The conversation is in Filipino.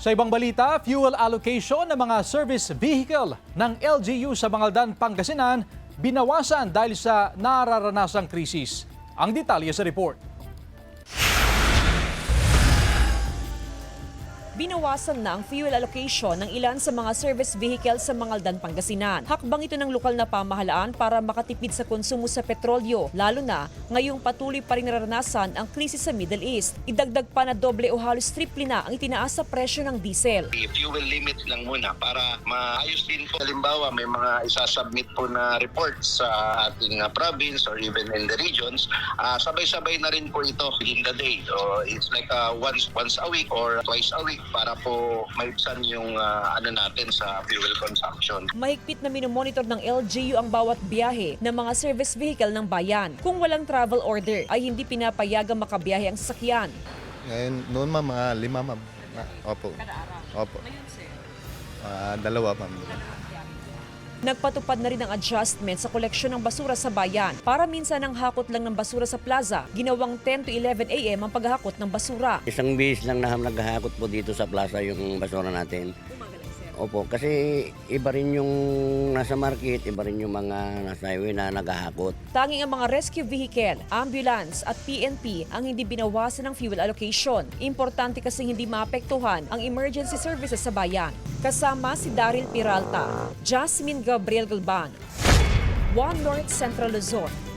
Sa ibang balita, fuel allocation ng mga service vehicle ng LGU sa Bangaldan, Pangasinan binawasan dahil sa nararanasang krisis. Ang detalye sa report. Binawasan na ang fuel allocation ng ilan sa mga service vehicle sa Bangaldan, Pangasinan. Hakbang ito ng lokal na pamahalaan para makatipid sa konsumo sa petrolyo, lalo na ngayong patuloy pa rin naranasan ang krisis sa Middle East. Idagdag pa na doble o halos triple na ang itinaas sa presyo ng diesel. Fuel limit lang muna para maayos din po. Halimbawa, may mga isasubmit po na reports sa ating province or even in the regions. Sabay-sabay na rin po ito within the day. So it's like once a week or twice a week para po maibsan yung natin sa fuel consumption. Mahigpit na minomonitor ng LGU ang bawat biyahe ng mga service vehicle ng bayan. Kung walang travel order ay hindi pinapayagang makabiyahe ang sasakyan. Ngayon, noon ma'am, mga 5 ma'am. Opo. Kada araw. Opo. Ngayon, sir? 2 ma'am. Nagpatupad na rin ang adjustment sa koleksyon ng basura sa bayan. Para minsan ang hakot lang ng basura sa plaza, ginawang 10 to 11 a.m. ang paghahakot ng basura. Isang bihis lang na naghahakot po dito sa plaza yung basura natin. Opo, kasi iba rin yung nasa market, iba rin yung mga nasa highway na naghahakot. Tanging ang mga rescue vehicle, ambulance at PNP ang hindi binawasan ng fuel allocation. Importante kasi hindi maapektuhan ang emergency services sa bayan. Kasama si Daryl Peralta, Jasmine Gabriel Galban, One North Central Luzon.